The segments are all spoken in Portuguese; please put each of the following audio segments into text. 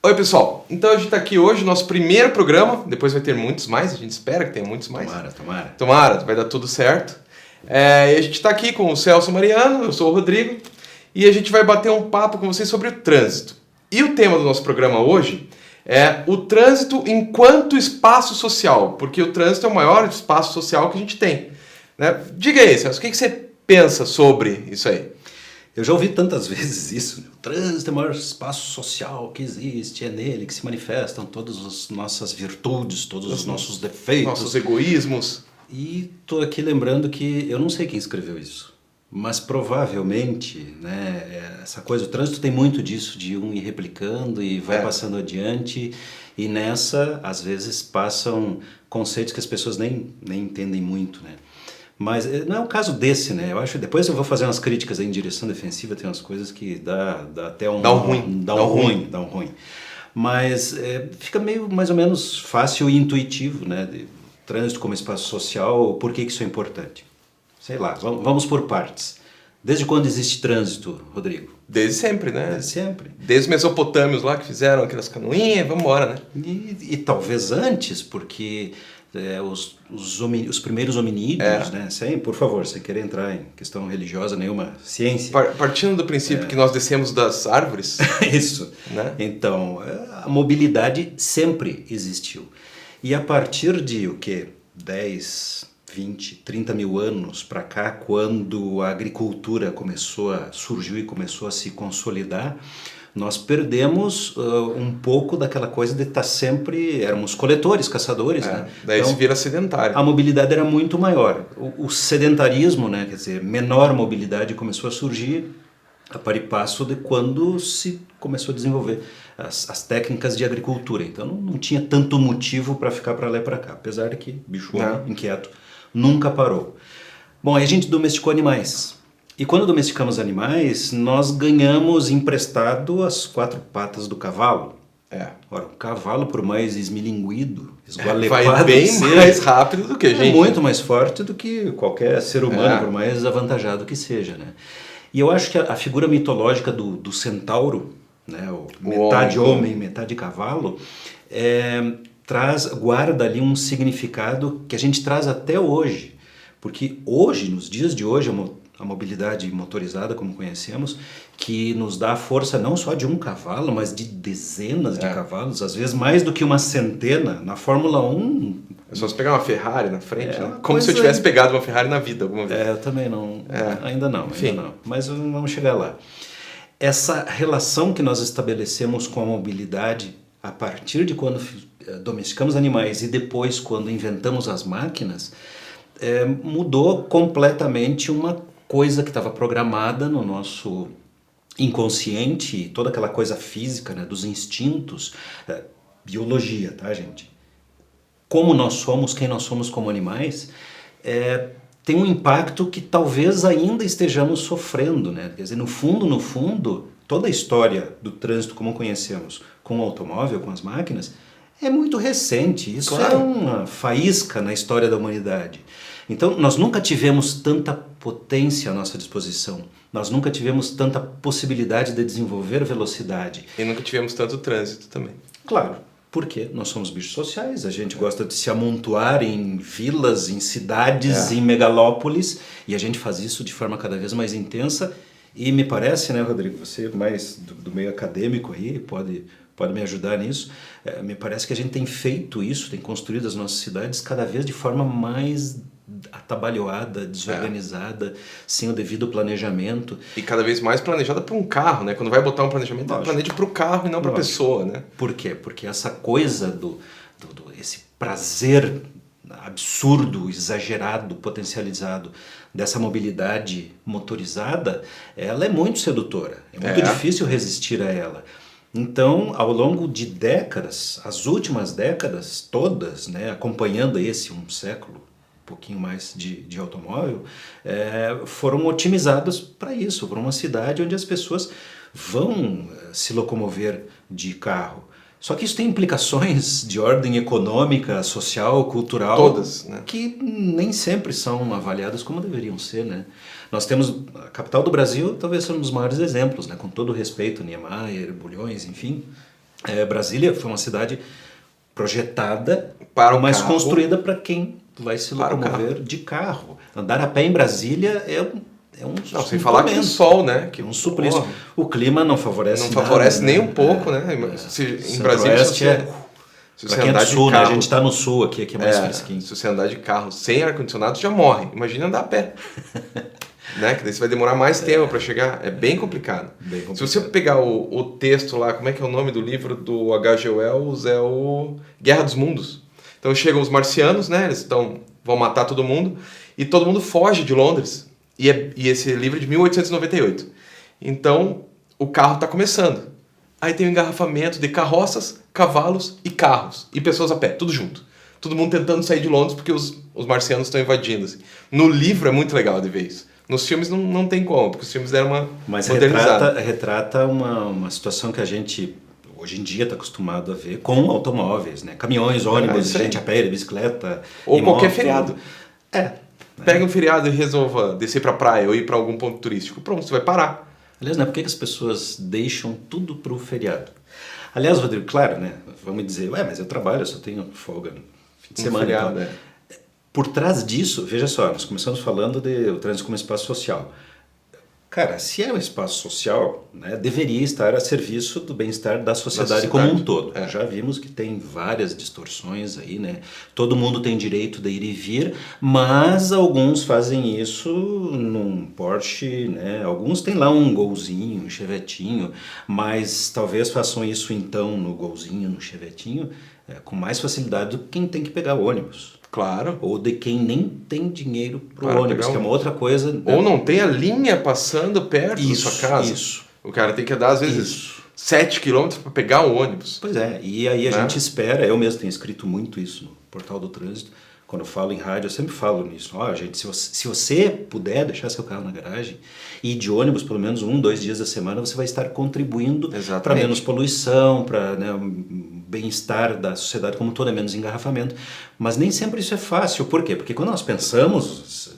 Oi pessoal, então a gente está aqui hoje, nosso primeiro programa, depois vai ter muitos mais, a gente espera que tenha muitos mais. Tomara, vai dar tudo certo. E a gente está aqui com o Celso Mariano, eu sou o Rodrigo, e a gente vai bater um papo com vocês sobre o trânsito. E o tema do nosso programa hoje é o trânsito enquanto espaço social, porque o trânsito é o maior espaço social que a gente tem. Né? Diga aí, Celso, o que você pensa sobre isso aí? Eu já ouvi tantas vezes isso, né? O trânsito é o maior espaço social que existe, é nele que se manifestam todas as nossas virtudes, todos os nossos defeitos. Nossos egoísmos. E estou aqui lembrando que eu não sei quem escreveu isso, mas provavelmente, né, essa coisa, o trânsito tem muito disso, de um ir replicando e vai passando adiante, e nessa, às vezes, passam conceitos que as pessoas nem entendem muito, né? Mas não é o caso desse, né? Eu acho, depois eu vou fazer umas críticas aí em direção defensiva, tem umas coisas que dá até um... Dá um ruim. Mas fica meio mais ou menos fácil e intuitivo, né? Trânsito como espaço social, por que isso é importante? Sei lá, vamos por partes. Desde quando existe trânsito, Rodrigo? Desde sempre, né? Desde sempre. Desde os mesopotâmios lá que fizeram aquelas canoinhas, vamos embora, né? E talvez antes, porque... os primeiros hominídeos, né? Sem, por favor, sem querer entrar em questão religiosa, nenhuma ciência. Partindo do princípio que nós descemos das árvores. Isso. Né? Então, a mobilidade sempre existiu. E a partir de, 10, 20, 30 mil anos para cá, quando a agricultura surgiu e começou a se consolidar, nós perdemos um pouco daquela coisa de estar sempre... Éramos coletores, caçadores, né? Daí então, se vira sedentário. A mobilidade era muito maior. O sedentarismo, né? Quer dizer, menor mobilidade começou a surgir a par e passo de quando se começou a desenvolver as técnicas de agricultura. Então não tinha tanto motivo para ficar para lá e para cá. Apesar de que bicho inquieto nunca parou. Bom, aí a gente domesticou animais. E quando domesticamos animais, nós ganhamos emprestado as 4 patas do cavalo. Ora, o cavalo, por mais esmilinguido, esgualepado, vai bem mais rápido do que a gente. É muito mais forte do que qualquer ser humano, por mais avantajado que seja, né? E eu acho que a figura mitológica do centauro, né, o metade homem, metade cavalo, guarda ali um significado que a gente traz até hoje. Porque hoje, nos dias de hoje, a mobilidade motorizada, como conhecemos, que nos dá a força não só de um cavalo, mas de dezenas de cavalos, às vezes mais do que uma centena. Na Fórmula 1... É só você pegar uma Ferrari na frente, né? Como se eu tivesse pegado uma Ferrari na vida alguma vez. Eu também não. Ainda não. Mas vamos chegar lá. Essa relação que nós estabelecemos com a mobilidade a partir de quando domesticamos animais e depois quando inventamos as máquinas, mudou completamente uma coisa que estava programada no nosso inconsciente, toda aquela coisa física, né, dos instintos, biologia, tá, gente? Como nós somos, quem nós somos como animais, tem um impacto que talvez ainda estejamos sofrendo, né? Quer dizer, no fundo, toda a história do trânsito como conhecemos, com o automóvel, com as máquinas, é muito recente. Isso é uma faísca na história da humanidade. Então, nós nunca tivemos tanta potência à nossa disposição. Nós nunca tivemos tanta possibilidade de desenvolver velocidade. E nunca tivemos tanto trânsito também. Claro, porque nós somos bichos sociais, a gente gosta de se amontoar em vilas, em cidades, em megalópolis, e a gente faz isso de forma cada vez mais intensa. E me parece, né, Rodrigo, você mais do meio acadêmico aí, pode me ajudar nisso, me parece que a gente tem feito isso, tem construído as nossas cidades cada vez de forma mais atabalhoada, desorganizada, sem o devido planejamento. E cada vez mais planejada para um carro, né? Quando vai botar um planejamento, planeja para o carro e não para a pessoa, né? Por quê? Porque essa coisa esse prazer absurdo, exagerado, potencializado dessa mobilidade motorizada, ela é muito sedutora. É muito difícil resistir a ela. Então, ao longo de décadas, as últimas décadas todas, né, acompanhando um século, um pouquinho mais de automóvel, foram otimizadas para isso, para uma cidade onde as pessoas vão se locomover de carro. Só que isso tem implicações de ordem econômica, social, cultural, todas, né? Que nem sempre são avaliadas como deveriam ser, né? Nós temos a capital do Brasil, talvez seja um dos maiores exemplos, né? Com todo o respeito, Niemeyer, Bulhões, enfim. Brasília foi uma cidade projetada, mas carro, construída para quem vai se locomover de carro. Andar a pé em Brasília é um não, sem falar que o sol, né? Que um suplício. O clima não favorece nada. Não favorece nem um pouco, né? Em Brasília, se você andar de carro... Né? A gente está no sul aqui é mais fresquinho. Se você andar de carro sem ar-condicionado, já morre. Imagina andar a pé. Né? Que daí você vai demorar mais tempo para chegar. É bem complicado. Se você pegar o texto lá, como é que é o nome do livro do H.G. Wells? É o Guerra dos Mundos. Então chegam os marcianos, né? Eles vão matar todo mundo e todo mundo foge de Londres. E esse livro é de 1898. Então o carro está começando. Aí tem o engarrafamento de carroças, cavalos e carros. E pessoas a pé, tudo junto. Todo mundo tentando sair de Londres porque os marcianos estão invadindo. Assim. No livro é muito legal de ver isso. Nos filmes não tem como, porque os filmes deram uma modernizada. Mas retrata uma situação que a gente hoje em dia está acostumado a ver com automóveis, né? Caminhões, ônibus, gente a pé, bicicleta. Ou qualquer feriado. Pega um feriado e resolva descer para a praia ou ir para algum ponto turístico. Pronto, você vai parar. Aliás, né, por que as pessoas deixam tudo para o feriado? Aliás, Rodrigo, claro, né? Vamos dizer, mas eu trabalho, eu só tenho folga no fim de semana. Feriado, então. Por trás disso, veja só, nós começamos falando do trânsito como espaço social. Cara, se é um espaço social, né, deveria estar a serviço do bem-estar da sociedade como um todo. Já vimos que tem várias distorções aí, né? Todo mundo tem direito de ir e vir, mas alguns fazem isso num Porsche, né? Alguns têm lá um Golzinho, um Chevetinho, mas talvez façam isso então no Golzinho, no Chevetinho, com mais facilidade do que quem tem que pegar o ônibus. Claro. Ou de quem nem tem dinheiro para o ônibus, que é uma outra coisa. Ou não tem a linha passando perto da sua casa. Isso. O cara tem que andar, às vezes, 7 quilômetros para pegar o ônibus. Pois é, e aí a gente espera, eu mesmo tenho escrito muito isso no Portal do Trânsito, quando eu falo em rádio, eu sempre falo nisso. Gente, se você puder deixar seu carro na garagem e ir de ônibus pelo menos 1-2 dias da semana, você vai estar contribuindo para menos poluição, para bem-estar da sociedade como um todo, menos engarrafamento. Mas nem sempre isso é fácil. Por quê? Porque quando nós pensamos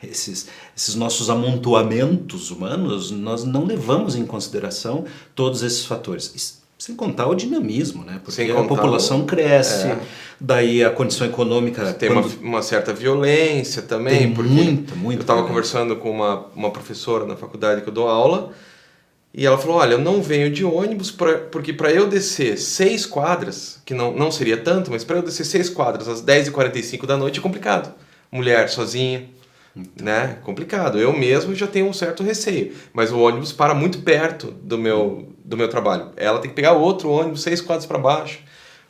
esses nossos amontoamentos humanos, nós não levamos em consideração todos esses fatores. Sem contar o dinamismo, né? Porque a população cresce, daí a condição econômica... Tem uma certa violência também. Tem muita eu estava conversando com uma professora na faculdade que eu dou aula, e ela falou, olha, eu não venho de ônibus porque para eu descer 6 quadras, que não seria tanto, mas para eu descer 6 quadras às 10h45 da noite é complicado. Mulher sozinha, né? Complicado. Eu mesmo já tenho um certo receio, mas o ônibus para muito perto do meu trabalho. Ela tem que pegar outro ônibus 6 quadras para baixo.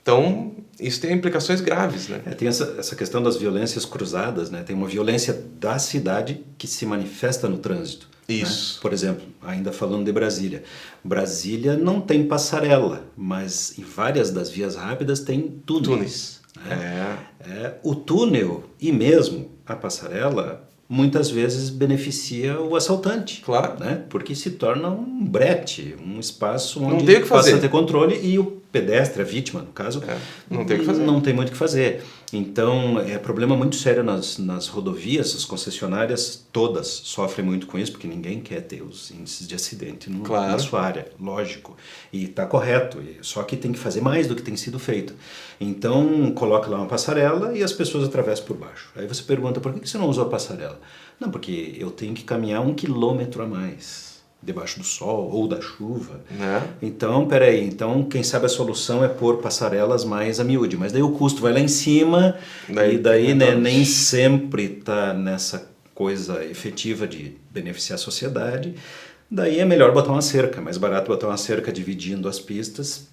Então, isso tem implicações graves, né? Tem essa questão das violências cruzadas, né? Tem uma violência da cidade que se manifesta no trânsito. Isso. Né? Por exemplo, ainda falando de Brasília. Brasília não tem passarela, mas em várias das vias rápidas tem túneis. Né? O túnel e mesmo a passarela muitas vezes beneficia o assaltante. Claro. Né? Porque se torna um brete, um espaço onde não tem o que fazer. Passa a ter controle e o pedestre, a vítima, no caso, não tem o que fazer. Não tem muito o que fazer. Então, é problema muito sério nas rodovias, as concessionárias todas sofrem muito com isso, porque ninguém quer ter os índices de acidente na sua área, lógico. E está correto, só que tem que fazer mais do que tem sido feito. Então, coloca lá uma passarela e as pessoas atravessam por baixo. Aí você pergunta, por que você não usou a passarela? Não, porque eu tenho que caminhar 1 quilômetro a mais debaixo do sol ou da chuva. Então, então quem sabe a solução é pôr passarelas mais a miúde, mas daí o custo vai lá em cima e daí né, nem sempre está nessa coisa efetiva de beneficiar a sociedade. Daí é melhor botar uma cerca, mais barato botar uma cerca dividindo as pistas.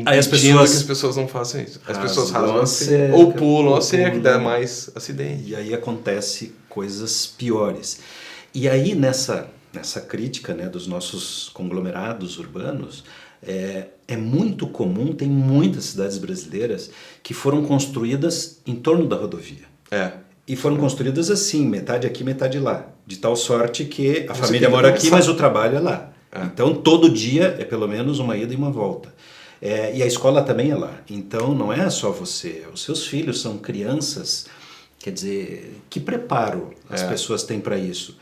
Aí as pessoas não façam isso. As pessoas rasgam a cerca, ou pulam a cerca, que dá mais acidente. E aí acontece coisas piores. E aí nessa crítica, né, dos nossos conglomerados urbanos, é muito comum, tem muitas cidades brasileiras que foram construídas em torno da rodovia. E foram construídas assim, metade aqui, metade lá. De tal sorte que a família mora aqui, mas o trabalho é lá. Então todo dia é pelo menos uma ida e uma volta. E a escola também é lá. Então não é só você, os seus filhos são crianças, quer dizer, que preparo as pessoas têm para isso?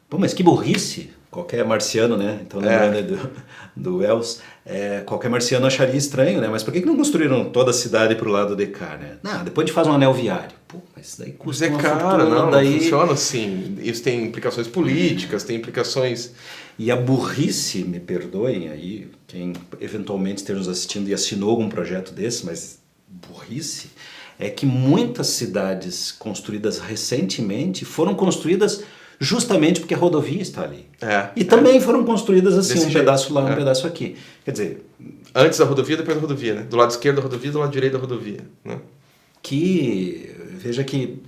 Pô, mas que burrice qualquer marciano, né? Então, lembrando do Wells, qualquer marciano acharia estranho, né? Mas por que não construíram toda a cidade pro lado de cá, né? Não, depois a gente faz um anel viário. Pô, mas daí custa uma fortuna. Não funciona assim. Isso tem implicações políticas, tem implicações... E a burrice, me perdoem aí, quem eventualmente esteja nos assistindo e assinou algum projeto desse, mas burrice, é que muitas cidades construídas recentemente foram construídas justamente porque a rodovia está ali. E também foram construídas assim, um pedaço lá, um pedaço aqui. Quer dizer... Antes da rodovia, depois da rodovia, né? Do lado esquerdo da rodovia, do lado direito da rodovia, né? Veja que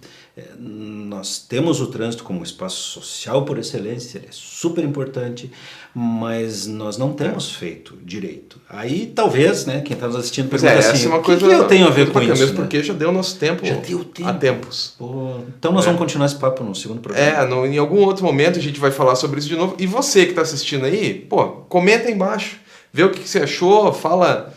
nós temos o trânsito como um espaço social por excelência, ele é super importante, mas nós não temos feito direito. Aí talvez, né, quem está nos assistindo pergunta assim, o que eu tenho a ver com isso? Mesmo porque já deu nosso tempo, há tempos. Então nós vamos continuar esse papo no segundo programa. Em algum outro momento a gente vai falar sobre isso de novo. E você que está assistindo aí, comenta aí embaixo, vê o que você achou, fala...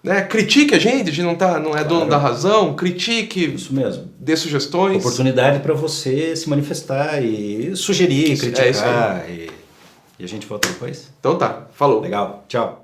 Né? Critique a gente não é dono da razão, critique, isso mesmo. Dê sugestões. Oportunidade para você se manifestar e sugerir, criticar. E a gente volta depois? Então tá, falou. Legal, tchau.